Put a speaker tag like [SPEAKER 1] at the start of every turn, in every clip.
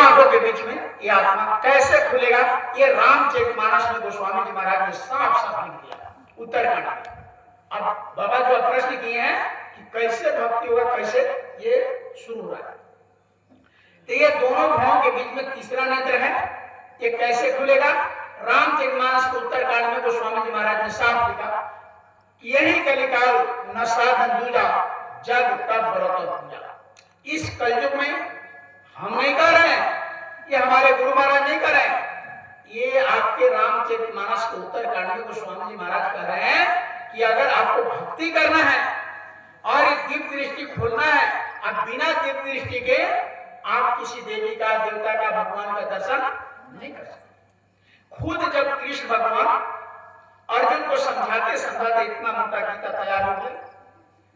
[SPEAKER 1] आंखों के बीच में ये आत्मा कैसे खुलेगा? ये रामचरितमानस में गोस्वामी जी महाराज ने साफ साफ लिख दिया उत्तरकांड में। अब बाबा जो प्रश्न किए हैं कि कैसे भक्ति होगा, कैसे ये शुरू हो रहा है, तो ये दोनों भावों के बीच में तीसरा नेत्र है, ये कैसे खुलेगा? रामचरितमानस के उत्तरकांड में गोस्वामी जी महाराज ने साफ लिखा कि यही कलिकाल न साधन दूजा जग तब बरत पूजा। इस कलयुग में हम नहीं कर रहे हैं, ये हमारे गुरु महाराज नहीं कर रहे हैं, ये आपके रामचरितमानस के उत्तरकांड में गोस्वामी जी महाराज कह रहे हैं कि अगर आपको भक्ति करना है और एक दिव्य दृष्टि खोलना है, आप बिना दिव्य दृष्टि के आप किसी देवी का, देवता का, भगवान का दर्शन नहीं कर सकते। खुद जब कृष्ण भगवान अर्जुन को समझाते समझाते इतना मोटा गीता तैयार हो गया,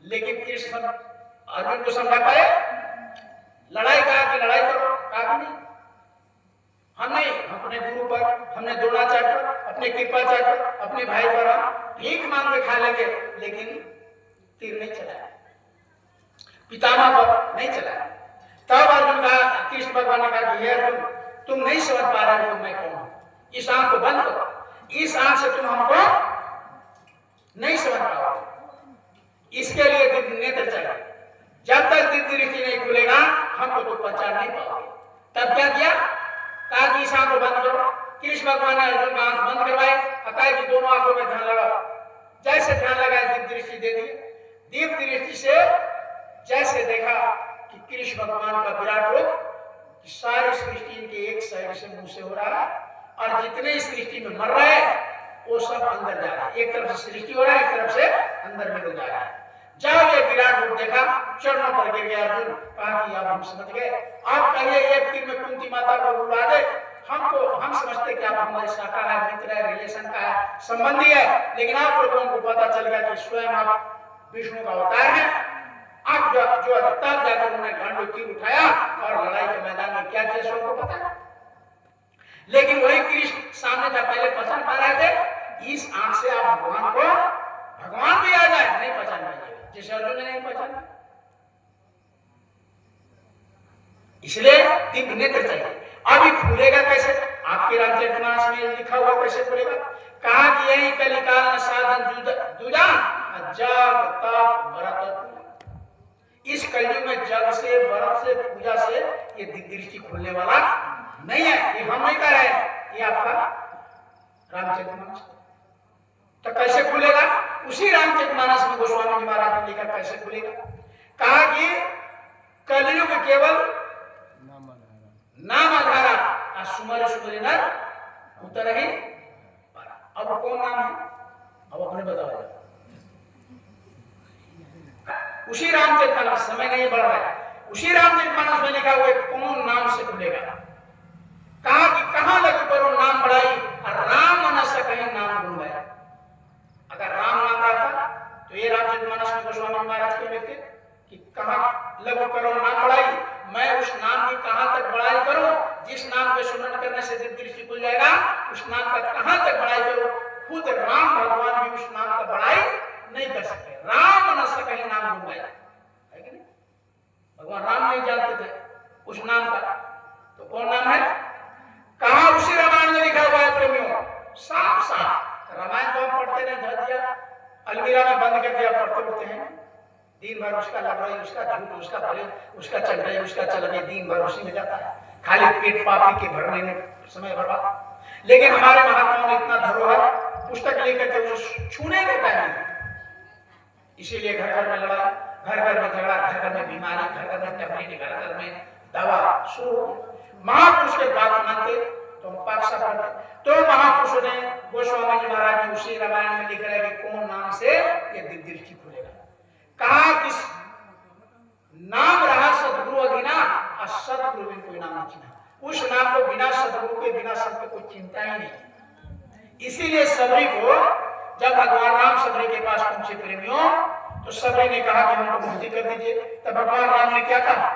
[SPEAKER 1] लेकिन कृष्ण अर्जुन को समझा पाए? लड़ाई कहा कि लड़ाई करो, कहा नहीं। हम नहीं, अपने गुरु पर, हमने द्रोणाचार्य पर, अपने कृपाचार्य पर, अपने भाई पर हम भीख मांग के खा लेंगे, लेकिन तीर नहीं चलाया, पितामह पर नहीं चलाया। तब अर्जुन कहा, कृष्ण भगवान ने कहा कि हे अर्जुन, तुम नहीं समझ पा रहे हो मैं कौन हूं, इस आंख को बंद करो, इस आंख से तुम हमको नहीं समझ पाओगे, इसके लिए दिव्य नेत्र चाहिए। जब तक दिव्य दृष्टि नहीं खुलेगा हमको तो पहचान नहीं पाओगे। तब क्या किया? कहा कि इस आंख को बंद करो। कृष्ण भगवान ने अर्जुन का आंख बंद करवाए, कहा कि दोनों आंखों में ध्यान लगाओ। जैसे ध्यान लगाया दिव्य दृष्टि दे दी। दिव्य दृष्टि से जैसे देखा कि कृष्ण भगवान का विराट रूप, सारी सृष्टि इनके एक साइड से मुंह से हो रहा है, और जितने सृष्टि में मर रहे हैं वो सब अंदर जा रहा है। एक तरफ से सृष्टि हो रहा है, एक तरफ से अंदर में जा रहा है। जब ये विराट रूप देखा, चरणों पर गिर गया अर्जुन, कहा कि अब हम समझ गए, आप कहिए एक तीर में कुंती माता को उड़ा दे, हम समझते कि आप हमारे शाखा है, मित्र है, रिलेशन का है, संबंधी है, लेकिन आप लोगों को पता चल गया कि स्वयं आप विष्णु का अवतार है। अब जो तब जाकर उन्होंने गांडू तीर उठाया और लड़ाई के मैदान में क्या किया सबको पता है। लेकिन वही कृष्ण सामने था, पहले पहचान पा रहे थे, इस आंख से आप भगवान को, भगवान भी आ जाए नहीं पहचान पाएंगे, जैसे अर्जुन ने नहीं पहचाना। इसलिए दिव्य नेत्र चाहिए। अभी खुलेगा कैसे? आपके रामचरितमानस में लिखा हुआ कैसे खुलेगा? कहा कि यही कलिकाल न साधन दूजा जग तप व्रत। इस कलयुग में जग से, व्रत से, पूजा से ये दिव्य दृष्टि खुलने वाला नहीं है, ये हम नहीं कर रहे हैं, ये आपका रामचरितमानस। तो कैसे खुलेगा? उसी रामचरितमानस में गोस्वामी जी महाराज ने लिखा कैसे खुलेगा। कहा कि कलयुग केवल नाम आधारा सुमर सुमरी नर उतर ही। अब कौन नाम है? अब अपने बताओ। उसी रामचरितमानस, समय नहीं बढ़ रहा है, उसी रामचरितमानस में लिखा हुआ कौन नाम से खुलेगा। कहा कि कहां लगे करो नाम बढ़ाई, राम न सके नाम गुण गया। अगर राम नाम रहता तो ये रामचरितमानस में गोस्वामी महाराज के लिखते कि कहां लगो करो नाम बढ़ाई, मैं उस नाम की कहां तक बढ़ाई करूं, जिस नाम के सुमरण करने से दिव्य दृष्टि खुल जाएगा, उस नाम का कहां तक बढ़ाई करूं। खुद राम भगवान भी उस नाम का बढ़ाई नहीं कर सकते। राम न सके नाम गुण गया, है कि नहीं? भगवान राम नहीं जानते थे उस नाम का, तो कौन नाम है? कहा उसी रामायण में लिखा हुआ है प्रेमियों, साफ साफ। रामायण तो हम पढ़ते नहीं, धर दिया अलमीरा में बंद कर दिया, पढ़ते उठते हैं दिन भर, उसका लड़ाई, उसका झूठ, उसका प्रेम, उसका चल रही, उसका चल रही, दिन भर उसी में जाता है, खाली पेट पापी के भरने में समय बर्बाद। लेकिन हमारे महात्माओं ने इतना धरोहर पुस्तक लेकर के उसे छूने के टाइम नहीं। इसीलिए घर घर में लड़ाई, घर घर में झगड़ा, घर घर में बीमारी, घर घर में टैबलेट, घर घर में दवा शुरू। महापुरुष के बात मानते तो पक्ष पढ़ते। तो महापुरुषों ने, गोस्वामी जी महाराज ने उसी रामायण में लिख रहे कि कौन नाम से ये दिव्य दृष्टि खुलेगा। कहा कि नाम रहा सदगुरु अधीना, और सदगुरु में कोई नाम नहीं चिन्हा। उस नाम को बिना सदगुरु के, बिना संत के कोई चिंता ही नहीं। इसीलिए सबरी को जब भगवान राम सबरी के पास पहुंचे प्रेमियों, तो सबरी ने कहा कि हमको मुक्ति कर दीजिए। तब भगवान राम ने क्या कहा?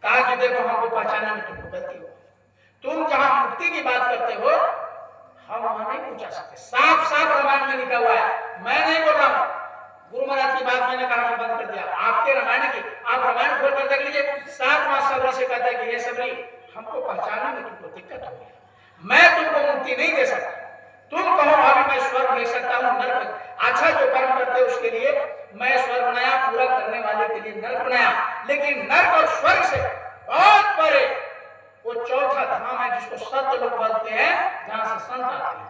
[SPEAKER 1] कहा कि देखो हमको पहचानने में तुमको गलती हो, तुम जहां मुक्ति की बात करते हो हम वहां नहीं पहुंचा सकते। साफ साफ रामायण में लिखा हुआ है, मैं नहीं बोल रहा हूं, गुरु महाराज की बात मैंने कहा कि बंद कर दिया। आपके रामायण की आप रामायण खोल कर देख लीजिए। 7 मास सबरी से कहता है कि हे सबरी हमको पहचानने में तुमको दिक्कत हो गया, मैं तुमको मुक्ति नहीं दे सकता, तुम कहो अभी मैं स्वर्ग भेज सकता हूँ, नरक अच्छा जो कर्म करते उसके लिए मैं स्वर्ग बनाया, पूरा करने वाले के लिए नरक बनाया, लेकिन नरक और स्वर्ग से बहुत परे वो चौथा धाम है जिसको सत्य लोग बोलते हैं, जहां से संत आते हैं।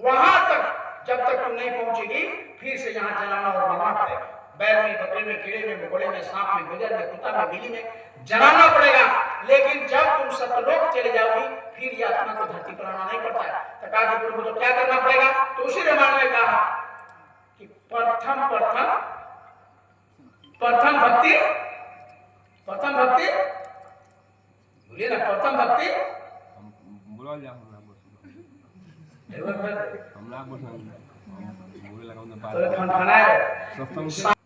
[SPEAKER 1] वहां तक जब तक तुम नहीं पहुंचेगी फिर से यहाँ जन्मना और मरना पड़ेगा। बैल में, बकरे में, कीड़े में, मकोड़े में, सांप में, गुजर में, कुत्ता में, बिल्ली में जन्मना पड़ेगा। लेकिन जब तुम सत्यलोक चले जाओगी फिर ये आत्मा को धरती पर आना नहीं पड़ता है। तो कहा कि प्रभु तो क्या करना पड़ेगा? तो उसी रामायण में कहा कि प्रथम भक्ति, बोलिए ना, प्रथम भक्ति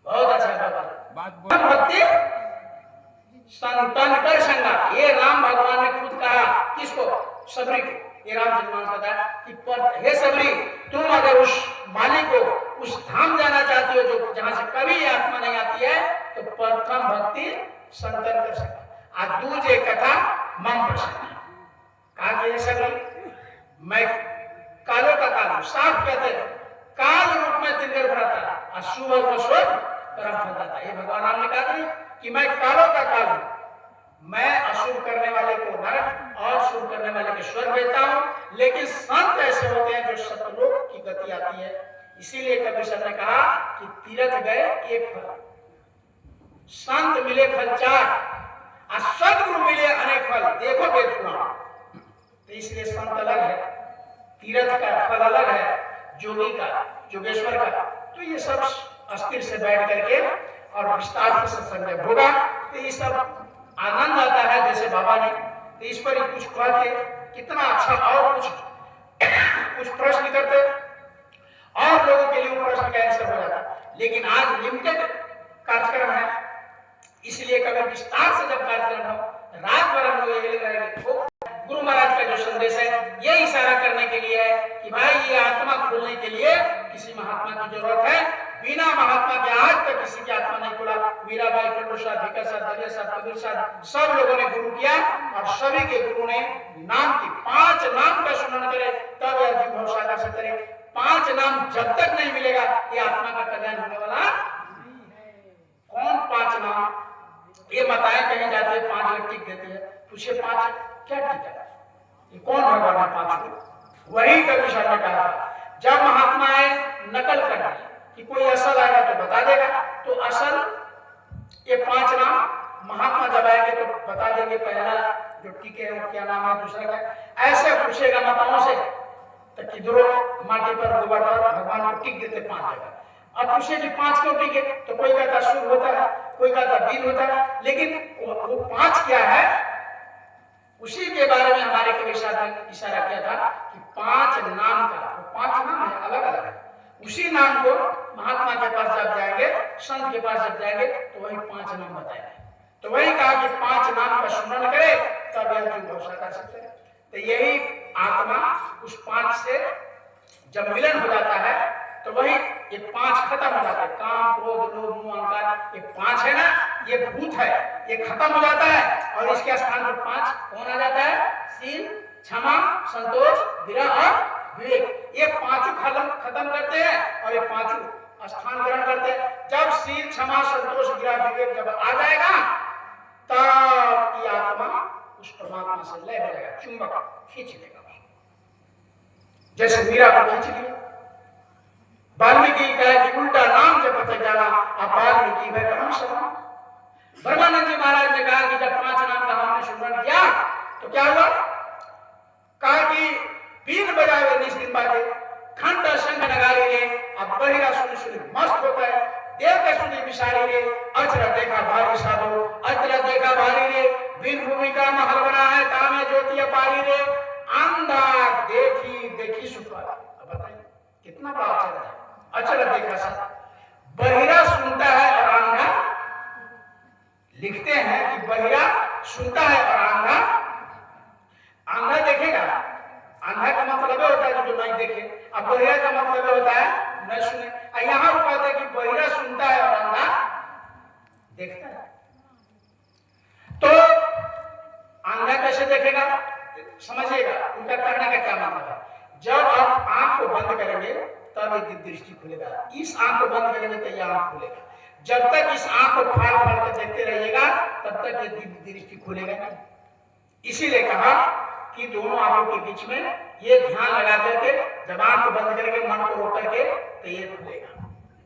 [SPEAKER 1] बहुत अच्छा बात भक्ति संतन कर संगा। ये राम भगवान ने खुद कहा, किसको? सबरी को। ये रामचंद्र बताया कि हे सबरी तुम अगर उस मालिक को, उस धाम जाना चाहती हो जो जहां से कभी आत्मा नहीं आती है, तो प्रथम भक्ति संतन कर संगा आ दूजे कथा मम प्रसन्न। कहा कि हे सबरी मैं कालो का काल साफ कहते काल रूप में तिनकर भराता अशुभ को शुभ कर्म फल देता। ये भगवान राम ने कहा कि मैं कालो का काल हूं, मैं अशुभ करने वाले को नरक और शुभ करने वाले को स्वर्ग भेजता हूं। लेकिन संत ऐसे होते हैं जो सतलोक की गति आती है। इसीलिए कबीर साहब ने कहा कि तीर्थ गए एक फल, संत मिले फल 4 और सदगुरु मिले अनेक फल। देखो वेद पुराण। तो इसलिए संत अलग है, तीर्थ का फल अलग है, जोगी का, जोगेश्वर का। तो ये सब अस्थिर से बैठ करके और विस्तार से सत्संग होगा तो ये सब आनंद आता है। जैसे बाबा ने तो इस पर ही कुछ कहते, कितना अच्छा, और कुछ प्रश्न करते और लोगों के लिए प्रश्न का आंसर हो जाता। लेकिन आज लिमिटेड कार्यक्रम है, इसलिए कभी विस्तार से जब कार्यक्रम हो रात भर हम लोग यही रहेंगे। गुरु महाराज का जो संदेश है ये इशारा करने के लिए है कि भाई ये आत्मा खोलने के लिए किसी महात्मा की जरूरत है। बिना महात्मा के आज तक किसी की आत्मा नहीं खोला। मीराबाई, पंडू साहब, भिकर साहब, दरिया साहब, कबीर साहब, सब लोगों ने गुरु किया और सभी के गुरु ने नाम की 5 नाम का स्मरण करे तब यह जीव भवसागर से करे। 5 नाम जब तक नहीं मिलेगा ये आत्मा का कल्याण होने वाला कौन 5 नाम? ये बताए कहीं जाते 5 टिक देते हैं, पूछे 5 क्या टिका? ये कौन भगवान है 5 को? वही कबीर साहब ने कहा जब महात्मा है नकल करना कि कोई असल आएगा तो बता देगा, तो असल ये 5 नाम महात्मा जब आएंगे तो बता देंगे। पहला जो टीके है वो क्या नाम है, दूसरा क्या, ऐसे पूछेगा माताओं से तो किधरों माटी पर गोबर पर भगवान को टिक देते 5 जगह। अब पूछे कि 5 क्यों टिके, तो कोई कहता शुभ होता है, कोई कहता बीज होता है, लेकिन वो 5 क्या है उसी के बारे में हमारे कबीर साहब ने इशारा किया था कि 5 नाम का, वो 5 नाम है अलग अलग है। उसी नाम को महात्मा के पास जब जाएंगे, संत के पास जब जाएंगे तो वही 5 नाम बताएंगे। तो वही कहा कि 5 नाम का स्मरण करे तब यह जीव भरोसा कर सकते हैं। तो यही आत्मा उस 5 से जब मिलन हो जाता है तो वही ये 5 खत्म हो जाते हैं। काम, क्रोध, लोभ, मोह, अहंकार, ये 5 है ना, ये भूत है, ये खत्म हो जाता है और इसके स्थान पर 5 कौन आ जाता है? शील, क्षमा, संतोष, विरह और विवेक। ये 5 खत्म करते हैं और ये 5 स्थान ग्रहण करते हैं। जब शील, क्षमा, संतोष, विरह, विवेक जब आ जाएगा तब ये आत्मा उस परमात्मा से लय हो जाएगा, चुंबक खींच लेगा। जैसे मीरा को खींच लिया। वाल्मीकि कहे कि उल्टा नाम जपत जाना आप वाल्मीकि भय ब्रह्म समान। ब्रह्मानंद जी महाराज ने कहा कि जब 5 नाम का हमने स्मरण किया तो क्या हुआ? कहा कि बीन बजावे निश्चित बातें, खंड शंख नगारी रे, अब बहिरा सुनी सुनी मस्त होता है, देख सुनी विशारी रे, अचरा देखा भारी साधो, अचरा देखा भारी रे, बिन भूमिका महल बना है, कामे ज्योति पारी रे, अंधा देखी देखी सुपारी। अब बताइए कितना बड़ा आचरण है। अचल देखा सा बहिरा सुनता है और अंधा, लिखते हैं कि बहिरा सुनता है और अंधा देखेगा। अंधा का मतलब होता है जो नहीं देखे, अब बहिरा का मतलब होता है न सुने। यहाँ कहते हैं कि बहिरा सुनता देखेगा, समझिएगा उनका कहने का क्या मतलब है। जब आप आंख को बंद करेंगे तब ये दृष्टि खुलेगा, इस आंख को बंद करेंगे तो यह आंख खुलेगा। जब तक इस आंख को फाड़ फाड़ कर देखते रहिएगा तब तक ये दिव्य दृष्टि खुलेगा नहीं। इसीलिए कहा कि दोनों आंखों के बीच में ये ध्यान लगा करके जब आंख को बंद करके मन को रोक करके तो ये खुलेगा।